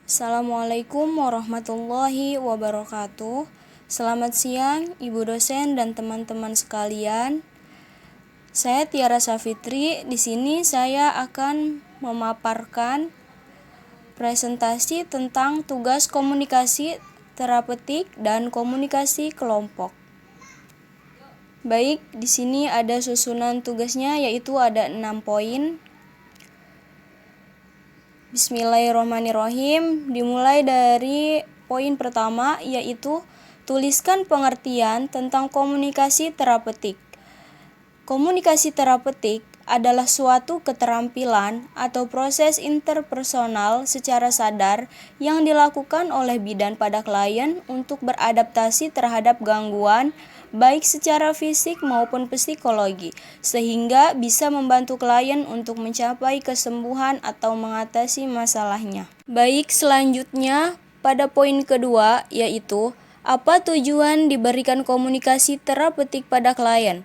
Assalamualaikum warahmatullahi wabarakatuh. Selamat siang, Ibu dosen dan teman-teman sekalian. Saya Tiara Safitri. Di sini saya akan memaparkan presentasi tentang tugas komunikasi terapeutik dan komunikasi kelompok. Baik, di sini ada susunan tugasnya, yaitu ada 6 poin. Bismillahirrahmanirrahim. Dimulai dari poin pertama, yaitu tuliskan pengertian tentang komunikasi terapeutik. Komunikasi terapeutik adalah suatu keterampilan atau proses interpersonal secara sadar yang dilakukan oleh bidan pada klien untuk beradaptasi terhadap gangguan baik secara fisik maupun psikologi, sehingga bisa membantu klien untuk mencapai kesembuhan atau mengatasi masalahnya. Baik, selanjutnya pada poin kedua, yaitu apa tujuan diberikan komunikasi terapeutik pada klien.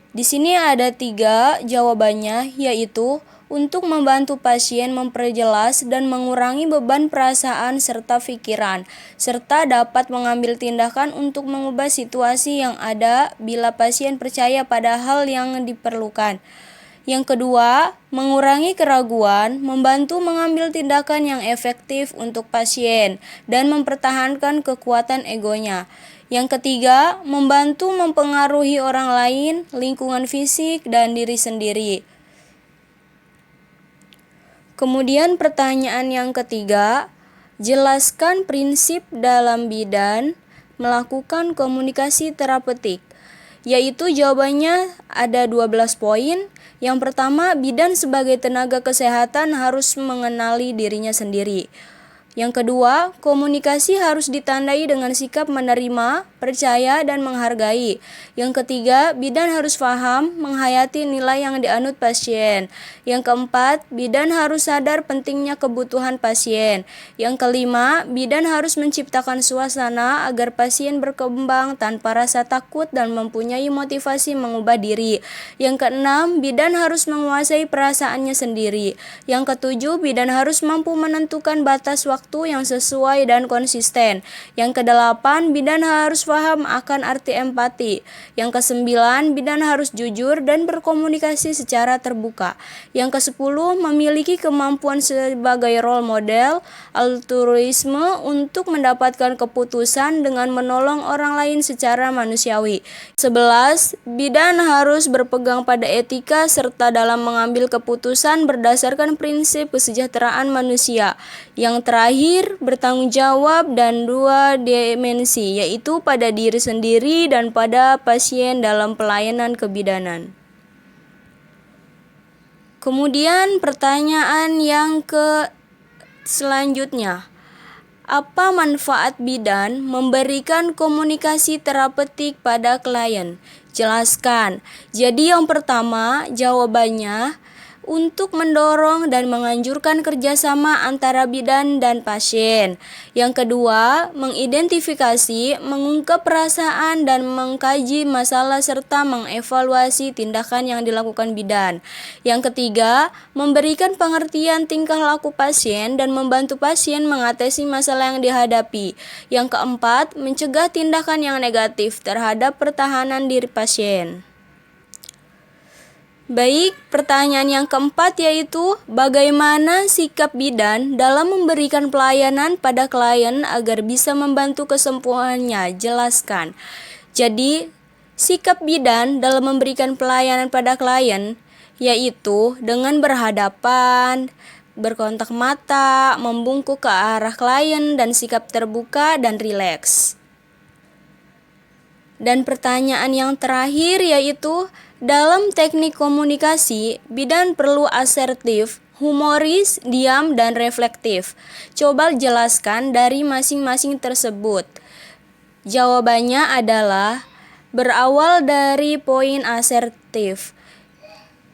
Di sini ada 3 jawabannya, yaitu untuk membantu pasien memperjelas dan mengurangi beban perasaan serta pikiran, serta dapat mengambil tindakan untuk mengubah situasi yang ada bila pasien percaya pada hal yang diperlukan. Yang kedua, mengurangi keraguan, membantu mengambil tindakan yang efektif untuk pasien, dan mempertahankan kekuatan egonya. Yang ketiga, membantu mempengaruhi orang lain, lingkungan fisik, dan diri sendiri. Kemudian pertanyaan yang ketiga, jelaskan prinsip dalam bidan melakukan komunikasi terapeutik. Yaitu jawabannya ada 12 poin. Yang pertama, bidan sebagai tenaga kesehatan harus mengenali dirinya sendiri. Yang kedua, komunikasi harus ditandai dengan sikap menerima, percaya, dan menghargai. Yang ketiga, bidan harus paham, menghayati nilai yang dianut pasien. Yang keempat, bidan harus sadar pentingnya kebutuhan pasien. Yang kelima, bidan harus menciptakan suasana agar pasien berkembang tanpa rasa takut dan mempunyai motivasi mengubah diri. Yang keenam, bidan harus menguasai perasaannya sendiri. Yang ketujuh, bidan harus mampu menentukan batas waktu yang sesuai dan konsisten. Yang kedelapan, bidan harus paham akan arti empati. Yang kesembilan, bidan harus jujur dan berkomunikasi secara terbuka. Yang kesepuluh, memiliki kemampuan sebagai role model, altruisme untuk mendapatkan keputusan dengan menolong orang lain secara manusiawi. 11. Bidan harus berpegang pada etika serta dalam mengambil keputusan berdasarkan prinsip kesejahteraan manusia. Yang terakhir, bertanggung jawab dan 2 dimensi, yaitu pada diri sendiri dan pada pasien dalam pelayanan kebidanan. Kemudian pertanyaan yang selanjutnya, apa manfaat bidan memberikan komunikasi terapeutik pada klien? Jelaskan. Jadi yang pertama, jawabannya untuk mendorong dan menganjurkan kerjasama antara bidan dan pasien. Yang kedua, mengidentifikasi, mengungkap perasaan dan mengkaji masalah serta mengevaluasi tindakan yang dilakukan bidan. Yang ketiga, memberikan pengertian tingkah laku pasien dan membantu pasien mengatasi masalah yang dihadapi. Yang keempat, mencegah tindakan yang negatif terhadap pertahanan diri pasien. Baik, pertanyaan yang keempat yaitu bagaimana sikap bidan dalam memberikan pelayanan pada klien agar bisa membantu kesembuhannya? Jelaskan. Jadi, sikap bidan dalam memberikan pelayanan pada klien yaitu dengan berhadapan, berkontak mata, membungkuk ke arah klien, dan sikap terbuka dan rileks. Dan pertanyaan yang terakhir yaitu dalam teknik komunikasi, bidan perlu asertif, humoris, diam, dan reflektif. Coba jelaskan dari masing-masing tersebut. Jawabannya adalah berawal dari poin asertif,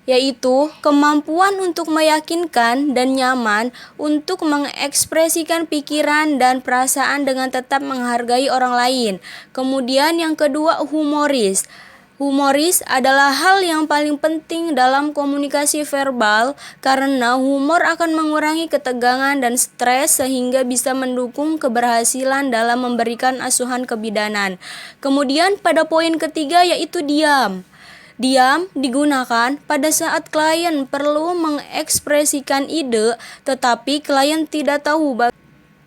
yaitu kemampuan untuk meyakinkan dan nyaman untuk mengekspresikan pikiran dan perasaan dengan tetap menghargai orang lain. Kemudian yang kedua, humoris, Humoris adalah hal yang paling penting dalam komunikasi verbal karena humor akan mengurangi ketegangan dan stres sehingga bisa mendukung keberhasilan dalam memberikan asuhan kebidanan. Kemudian pada poin ketiga yaitu diam. Diam digunakan pada saat klien perlu mengekspresikan ide tetapi klien tidak tahu.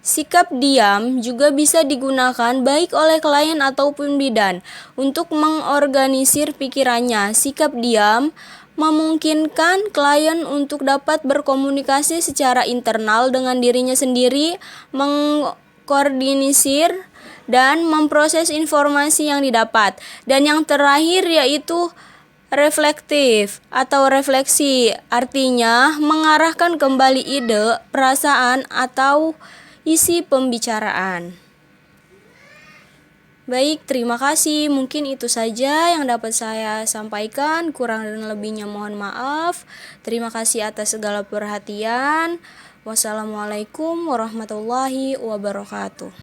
Sikap diam juga bisa digunakan baik oleh klien ataupun bidan untuk mengorganisir pikirannya. Sikap diam memungkinkan klien untuk dapat berkomunikasi secara internal dengan dirinya sendiri, mengkoordinir dan memproses informasi yang didapat. Dan yang terakhir yaitu reflektif atau refleksi, artinya mengarahkan kembali ide, perasaan, atau isi pembicaraan. Baik, terima kasih. Mungkin itu saja yang dapat saya sampaikan. Kurang dan lebihnya mohon maaf. Terima kasih atas segala perhatian. Wassalamualaikum warahmatullahi wabarakatuh.